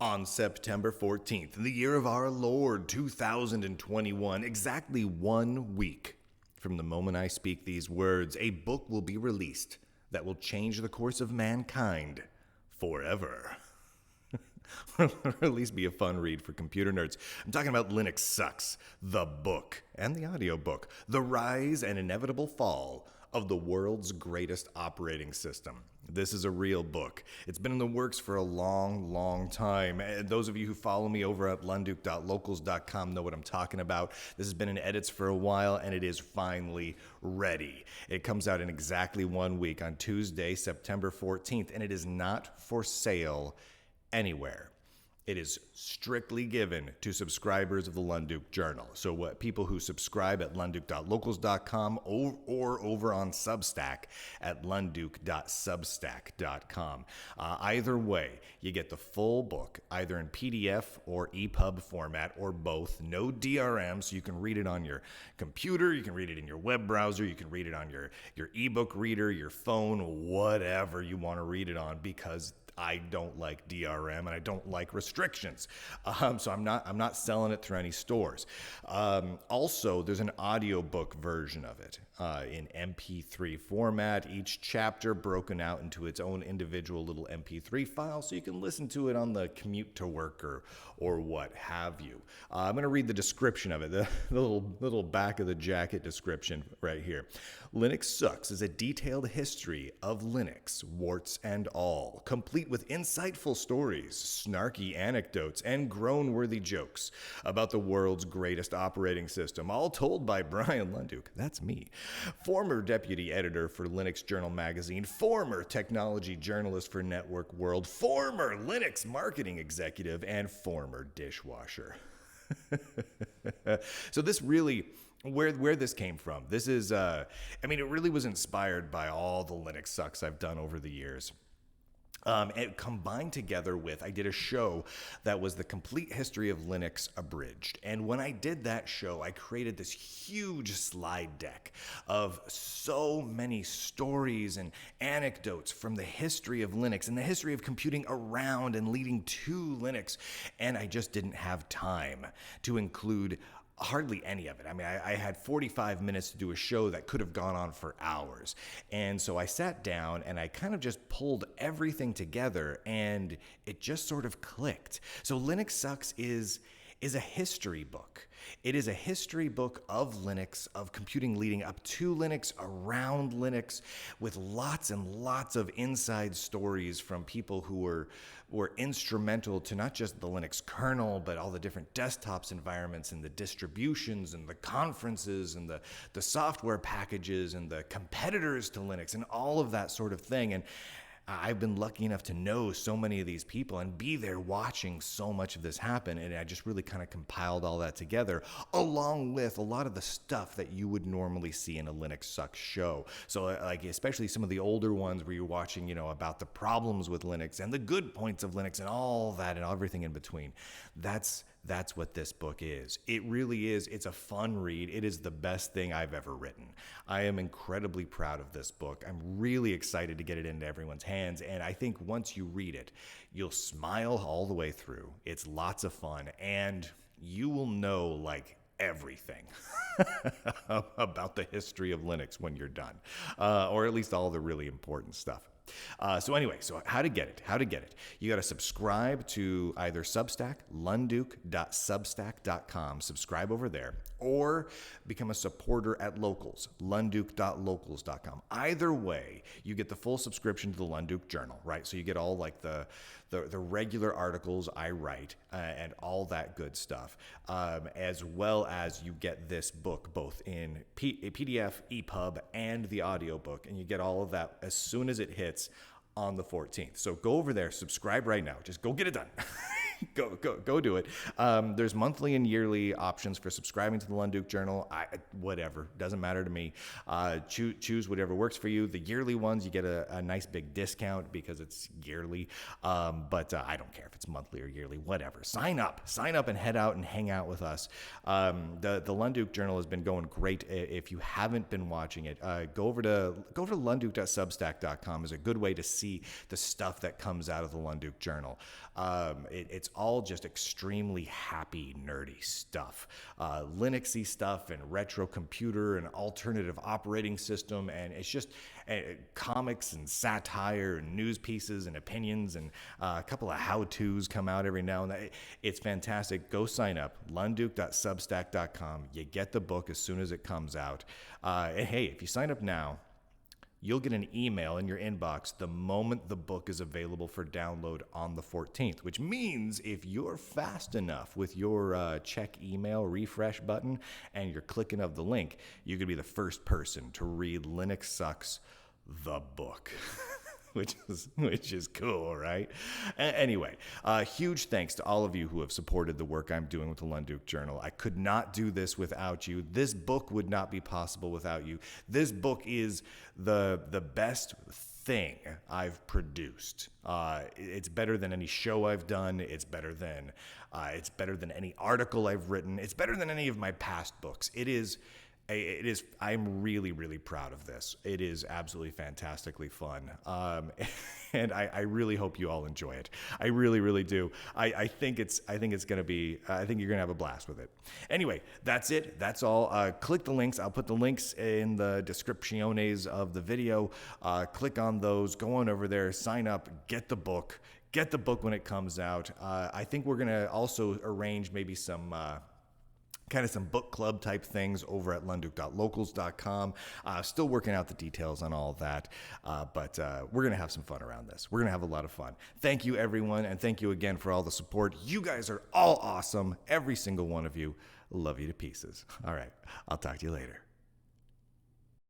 On September 14th, in the year of our Lord 2021, exactly 1 week from the moment I speak these words, a book will be released that will change the course of mankind forever. Or at least be a fun read for computer nerds. I'm talking about Linux Sucks, the book and the audiobook, The Rise and Inevitable Fall of the World's Greatest Operating System. This is a real book. It's been in the works for a long time. And those of you who follow me over at lunduke.locals.com know what I'm talking about. This has been in edits for a while, and it is finally ready. It comes out in exactly 1 week on Tuesday, September 14th, and it is not for sale anywhere. It is strictly given to subscribers of the Lunduke Journal. So what people who subscribe at lunduke.locals.com or over on Substack at lunduke.substack.com. Either way, you get the full book, either in PDF or EPUB format or both. No DRM, so you can read it on your computer, you can read it in your web browser, you can read it on your ebook reader, your phone, whatever you want to read it on, because I don't like DRM and I don't like restrictions. So I'm not selling it through any stores. Also, there's an audiobook version of it in MP3 format, each chapter broken out into its own individual little MP3 file, so you can listen to it on the commute to work or what have you. I'm going to read the description of it, the little back of the jacket description right here. Linux Sucks is a detailed history of Linux, warts and all, complete with insightful stories, snarky anecdotes, and groan-worthy jokes about the world's greatest operating system, all told by Brian Lunduke, that's me, former deputy editor for Linux Journal magazine, former technology journalist for Network World, former Linux marketing executive, and former dishwasher. So this really, where this came from, this is, it really was inspired by all the Linux Sucks I've done over the years. And combined together with, I did a show that was the complete history of Linux abridged. And when I did that show, I created this huge slide deck of so many stories and anecdotes from the history of Linux and the history of computing around and leading to Linux. And I just didn't have time to include hardly any of it. I had 45 minutes to do a show that could have gone on for hours. And so I sat down and I kind of just pulled everything together and it just sort of clicked. So Linux Sucks is a history book. It is a history book of Linux, of computing leading up to Linux, around Linux, with lots and lots of inside stories from people who were instrumental to not just the Linux kernel, but all the different desktops environments and the distributions and the conferences and the software packages and the competitors to Linux and all of that sort of thing. And I've been lucky enough to know so many of these people and be there watching so much of this happen. And I just really kind of compiled all that together, along with a lot of the stuff that you would normally see in a Linux Sucks show. So like, especially some of the older ones where you're watching, about the problems with Linux and the good points of Linux and all that and everything in between. That's what this book is. It really is. It's a fun read. It is the best thing I've ever written. I am incredibly proud of this book. I'm really excited to get it into everyone's hands. And I think once you read it, you'll smile all the way through. It's lots of fun. And you will know everything about the history of Linux when you're done, or at least all the really important stuff. So how to get it? You got to subscribe to either Substack, lunduke.substack.com, subscribe over there, or become a supporter at Locals, lunduke.locals.com. Either way, you get the full subscription to the Lunduke Journal, right? So you get all the regular articles I write and all that good stuff, as well as you get this book both in PDF, EPUB, and the audiobook, and you get all of that as soon as it hits on the 14th. So go over there, subscribe right now. Just go get it done. Go do it. There's monthly and yearly options for subscribing to the Lunduke Journal. Whatever, doesn't matter to me. Choose whatever works for you. The yearly ones, you get a nice big discount because it's yearly. But I don't care if it's monthly or yearly, whatever. Sign up and head out and hang out with us. The Lunduke Journal has been going great. If you haven't been watching it, go over to lunduke.substack.com is a good way to see the stuff that comes out of the Lunduke Journal. It's it's all just extremely happy, nerdy stuff. Linuxy stuff and retro computer and alternative operating system. And it's just comics and satire and news pieces and opinions, and a couple of how-tos come out every now and then. It's fantastic. Go sign up, lunduke.substack.com. You get the book as soon as it comes out. And hey, if you sign up now, you'll get an email in your inbox the moment the book is available for download on the 14th, which means if you're fast enough with your check email refresh button and you're clicking of the link, you could be the first person to read Linux Sucks, the book. which is cool, right? Anyway, huge thanks to all of you who have supported the work I'm doing with the Lunduke Journal. I could not do this without you. This book would not be possible without you. This book is the best thing I've produced. It's better than any show I've done. It's better than any article I've written. It's better than any of my past books. It is. I'm really, really proud of this. It is absolutely fantastically fun. And I really hope you all enjoy it. I really, really do. I think it's going to be, I think you're going to have a blast with it. Anyway, that's it. That's all. Click the links. I'll put the links in the descripciones of the video. Click on those, go on over there, sign up, get the book when it comes out. I think we're going to also arrange maybe some book club type things over at lunduke.locals.com. Still working out the details on all of that, but we're going to have some fun around this. We're going to have a lot of fun. Thank you, everyone, and thank you again for all the support. You guys are all awesome, every single one of you. Love you to pieces. All right, I'll talk to you later.